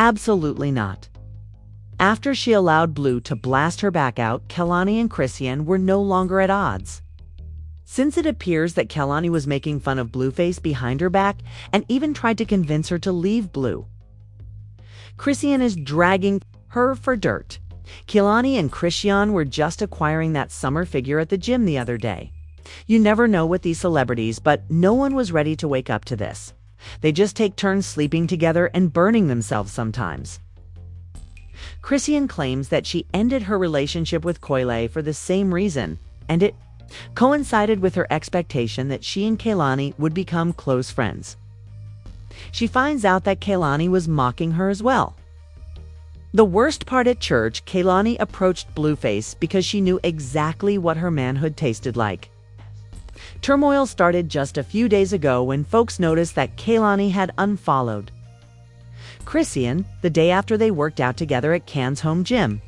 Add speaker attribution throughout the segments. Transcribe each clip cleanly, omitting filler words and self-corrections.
Speaker 1: Absolutely not. After she allowed Blue to blast her back out, Kehlani and Chrisean were no longer at odds. Since it appears that Kehlani was making fun of Blueface behind her back and even tried to convince her to leave Blue, Chrisean is dragging her for dirt. Kehlani and Chrisean were just acquiring that summer figure at the gym the other day. You never know with these celebrities, but no one was ready to wake up to this. They just take turns sleeping together and burning themselves sometimes. Chrisean claims that she ended her relationship with Kehlani for the same reason, and it coincided with her expectation that she and Kehlani would become close friends. She finds out that Kehlani was mocking her as well. The worst part at church, Kehlani approached Blueface because she knew exactly what her manhood tasted like. Turmoil started just a few days ago when folks noticed that Kehlani had unfollowed Chrisean the day after they worked out together at Can's home gym,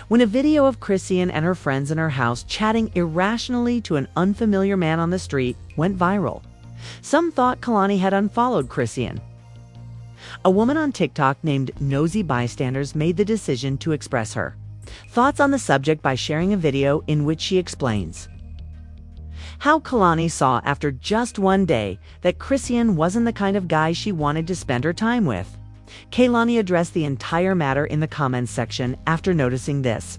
Speaker 1: when a video of Chrisean and her friends in her house chatting irrationally to an unfamiliar man on the street went viral. Some thought Kehlani had unfollowed Chrisean. A woman on TikTok named Nosy Bystanders made the decision to express her thoughts on the subject by sharing a video in which she explains how Kehlani saw after just one day that Chrisean wasn't the kind of guy she wanted to spend her time with. Kehlani addressed the entire matter in the comments section after noticing this.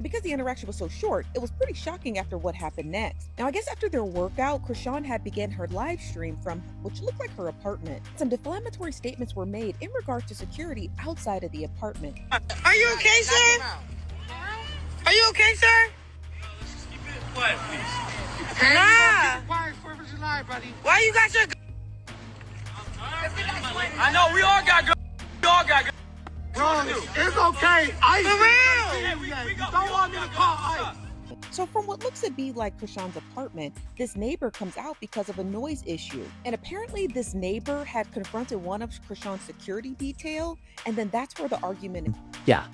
Speaker 2: Because the interaction was so short, it was pretty shocking after what happened next. Now, I guess after their workout, Chrisean had began her live stream from which looked like her apartment. Some defamatory statements were made in regard to security outside of the apartment.
Speaker 3: Are you okay, sir? Are you okay, sir?
Speaker 4: Quiet, please.
Speaker 3: Nah.
Speaker 4: Quiet, 4th of July, buddy.
Speaker 3: Why you got your...
Speaker 4: I know, we all got good. We all got good. Bro, it's okay.
Speaker 3: For real.
Speaker 4: You don't want me to call ICE.
Speaker 2: So from what looks to be like Chrisean's apartment, this neighbor comes out because of a noise issue. And apparently this neighbor had confronted one of Chrisean's security detail, and then that's where the argument...
Speaker 1: Yeah.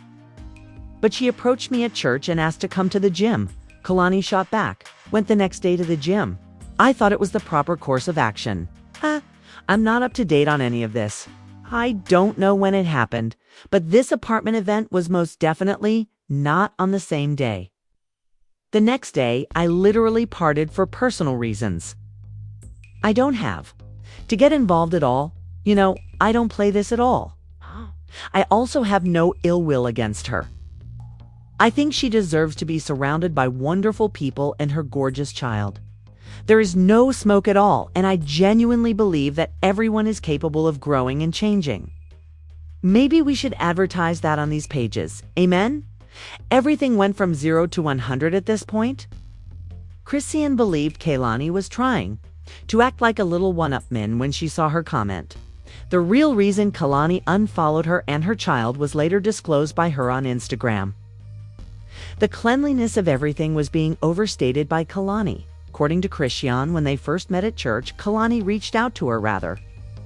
Speaker 1: But she approached me at church and asked to come to the gym. Kehlani shot back, went the next day to the gym. I thought it was the proper course of action. I'm not up to date on any of this. I don't know when it happened, but this apartment event was most definitely not on the same day. The next day, I literally parted for personal reasons. I don't have to get involved at all. You know, I don't play this at all. I also have no ill will against her. I think she deserves to be surrounded by wonderful people and her gorgeous child. There is no smoke at all, and I genuinely believe that everyone is capable of growing and changing. Maybe we should advertise that on these pages. Amen? Everything went from 0 to 100 at this point. Chrisean believed Kehlani was trying to act like a little one-up-man when she saw her comment. The real reason Kehlani unfollowed her and her child was later disclosed by her on Instagram. The cleanliness of everything was being overstated by Kehlani. According to Chrisean, when they first met at church, Kehlani reached out to her rather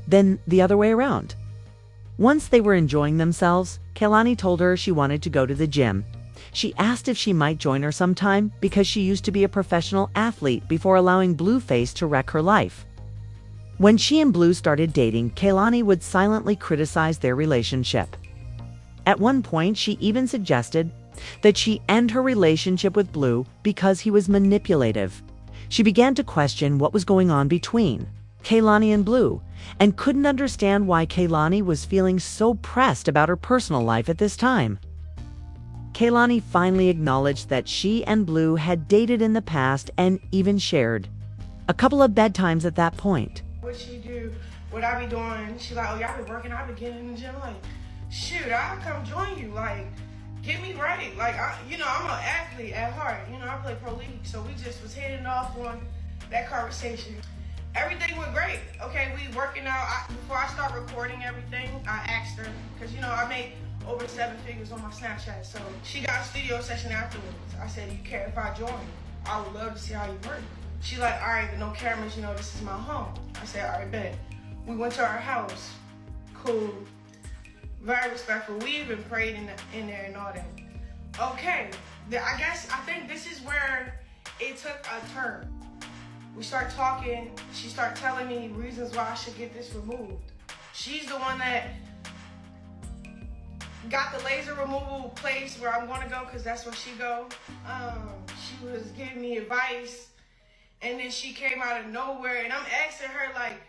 Speaker 1: than the other way around. Once they were enjoying themselves, Kehlani told her she wanted to go to the gym. She asked if she might join her sometime because she used to be a professional athlete before allowing Blueface to wreck her life. When she and Blue started dating, Kehlani would silently criticize their relationship. At one point, she even suggested that she end her relationship with Blue because he was manipulative. She began to question what was going on between Kehlani and Blue, and couldn't understand why Kehlani was feeling so pressed about her personal life at this time. Kehlani finally acknowledged that she and Blue had dated in the past and even shared a couple of bedtimes at that point.
Speaker 3: What she do, what I be doing, she like, oh, y'all be working, I be getting in the gym, like, shoot, I'll come join you, like, get me right. Like, I'm an athlete at heart. I play pro league. So we just was heading off on that conversation. Everything went great. Okay, we working out. Before I start recording everything, I asked her, because, I made over 7 figures on my Snapchat. So she got a studio session afterwards. I said, you care if I join? I would love to see how you work. She like, all right, but no cameras, this is my home. I said, all right, bet. We went to our house. Cool. Very respectful. We even prayed in there and all that. Okay, I think this is where it took a turn. We start talking. She started telling me reasons why I should get this removed. She's the one that got the laser removal place where I'm gonna go, because that's where she go. She was giving me advice, and then she came out of nowhere, and I'm asking her, like,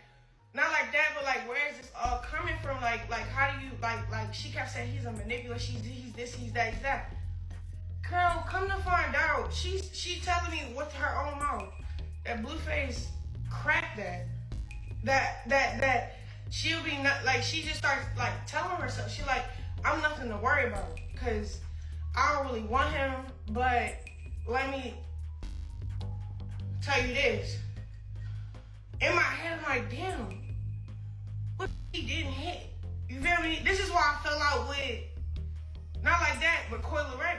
Speaker 3: not like that, but like, where is this all coming from? Like how do you, like she kept saying he's a manipulator, he's this, he's that, he's that. Girl, come to find out, she telling me with her own mouth that Blueface cracked that she'll be not, like, she just starts like telling herself, she like, I'm nothing to worry about, because I don't really want him, but let me tell you this. In my head, I'm like, damn, what he didn't hit? You feel me? This is why I fell out with, not like that, but Coil Ray.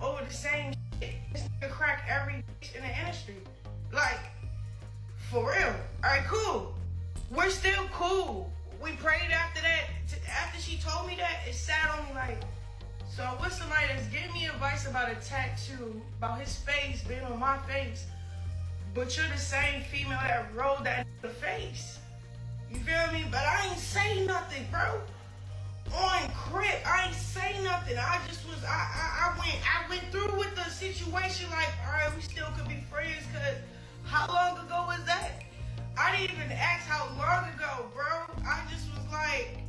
Speaker 3: Over the same shit. This nigga crack every bitch in the industry. Like, for real. Alright, cool. We're still cool. We prayed after that. After she told me that, it sat on me like, so with somebody that's giving me advice about a tattoo, about his face being on my face, but you're the same female that rolled that in the face. You feel me? But I ain't say nothing, bro. On crib, I ain't say nothing. I just was, I went through with the situation like, all right, we still could be friends, because how long ago was that? I didn't even ask how long ago, bro. I just was like,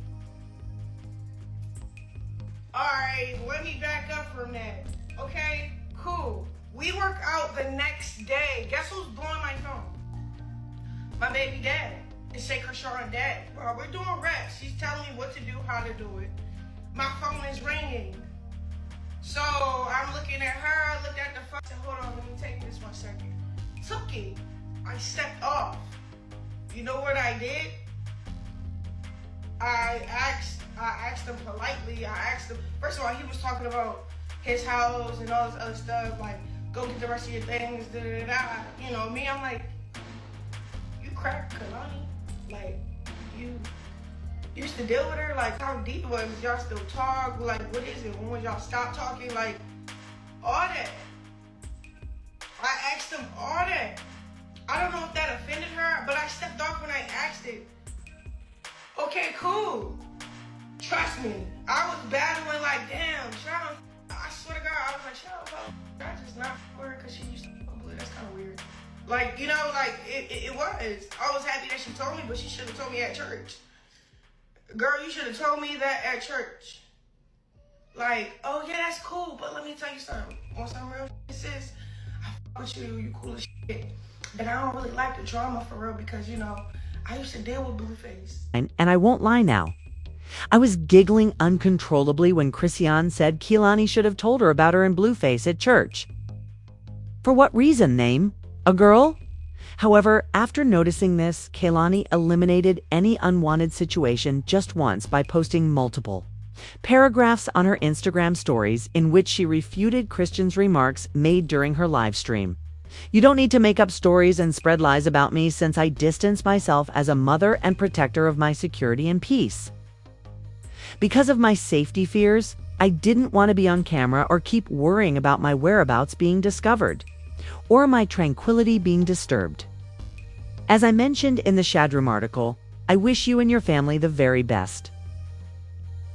Speaker 3: all right, let me back up from that. Okay, cool. We work out the next day. Guess who's blowing my phone? My baby dad. It say Chrisean dad. Bro, we're doing reps. She's telling me what to do, how to do it. My phone is ringing. So I'm looking at her. I looked at the phone. I said, hold on, let me take this 1 second. Took it. I stepped off. You know what I did? I asked him politely. I asked him, first of all, he was talking about his house and all this other stuff, like, go get the rest of your things, da da da. You know, me, I'm like, you cracked Kehlani? Like, you used to deal with her? Like, how deep was it? Y'all still talk? Like, what is it? When y'all stop talking? Like, all that. I asked him all that. I don't know if that offended her, but I stepped off when I asked it. Okay, cool. Trust me. I was battling like, damn, I swear to God, I was like, shut up, I just not for her because she used to blue. That's kind of weird. Like, you know, like, it was. I was happy that she told me, but she should have told me at church. Girl, you should have told me that at church. Like, oh yeah, that's cool, but let me tell you something. On some real shit, sis, I fuck with you, you cool as shit. But I don't really like the drama for real because, you know, I used to deal with Blueface.
Speaker 1: And I won't lie now. I was giggling uncontrollably when Chrisean said Kehlani should have told her about her and Blueface at church. For what reason, name? A girl? However, after noticing this, Kehlani eliminated any unwanted situation just once by posting multiple paragraphs on her Instagram stories in which she refuted Christian's remarks made during her live stream. You don't need to make up stories and spread lies about me since I distance myself as a mother and protector of my security and peace. Because of my safety fears, I didn't want to be on camera or keep worrying about my whereabouts being discovered, or my tranquility being disturbed. As I mentioned in the Shadroom article, I wish you and your family the very best.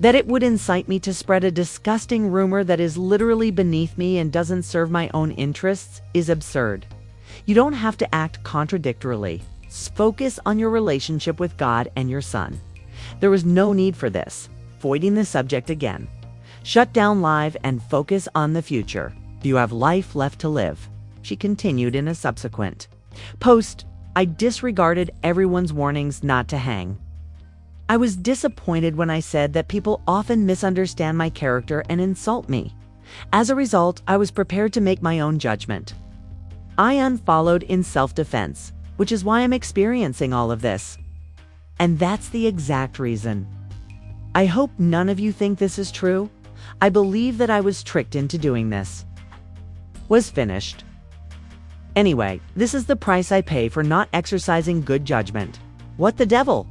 Speaker 1: That it would incite me to spread a disgusting rumor that is literally beneath me and doesn't serve my own interests is absurd. You don't have to act contradictorily. Focus on your relationship with God and your son. There was no need for this. Voiding the subject again. Shut down live and focus on the future. You have life left to live. She continued in a subsequent post. I disregarded everyone's warnings not to hang. I was disappointed when I said that people often misunderstand my character and insult me. As a result, I was prepared to make my own judgment. I unfollowed in self-defense, which is why I'm experiencing all of this. And that's the exact reason. I hope none of you think this is true. I believe that I was tricked into doing this. Was finished. Anyway, this is the price I pay for not exercising good judgment. What the devil?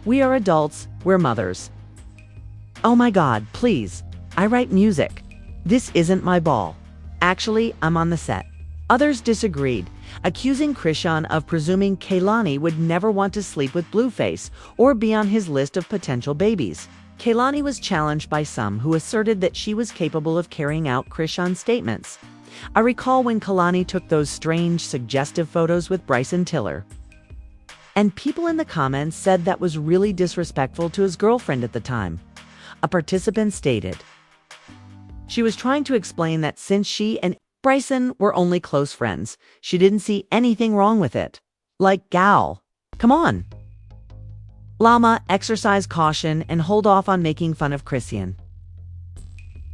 Speaker 1: We are adults, we're mothers. Oh my God, please. I write music. This isn't my ball. Actually, I'm on the set. Others disagreed, accusing Chrisean of presuming Kehlani would never want to sleep with Blueface or be on his list of potential babies. Kehlani was challenged by some who asserted that she was capable of carrying out Chrisean's statements. I recall when Kehlani took those strange, suggestive photos with Bryson Tiller. And people in the comments said that was really disrespectful to his girlfriend at the time. A participant stated, she was trying to explain that since she and Bryson were only close friends, she didn't see anything wrong with it. Like, gal, come on. Llama, exercise caution and hold off on making fun of Chrisean.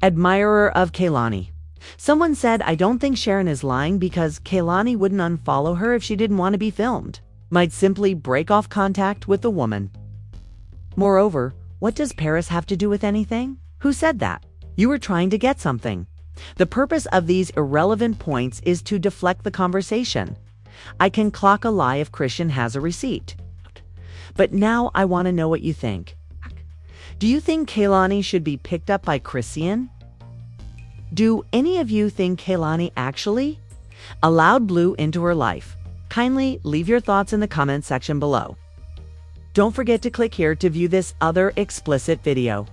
Speaker 1: Admirer of Kehlani. Someone said, I don't think Sharon is lying because Kehlani wouldn't unfollow her if she didn't want to be filmed. Might simply break off contact with the woman. Moreover, what does Paris have to do with anything? Who said that? You were trying to get something. The purpose of these irrelevant points is to deflect the conversation. I can clock a lie if Chrisean has a receipt. But now I want to know what you think. Do you think Kehlani should be picked up by Chrisean? Do any of you think Kehlani actually allowed Blue into her life? Kindly leave your thoughts in the comment section below. Don't forget to click here to view this other explicit video.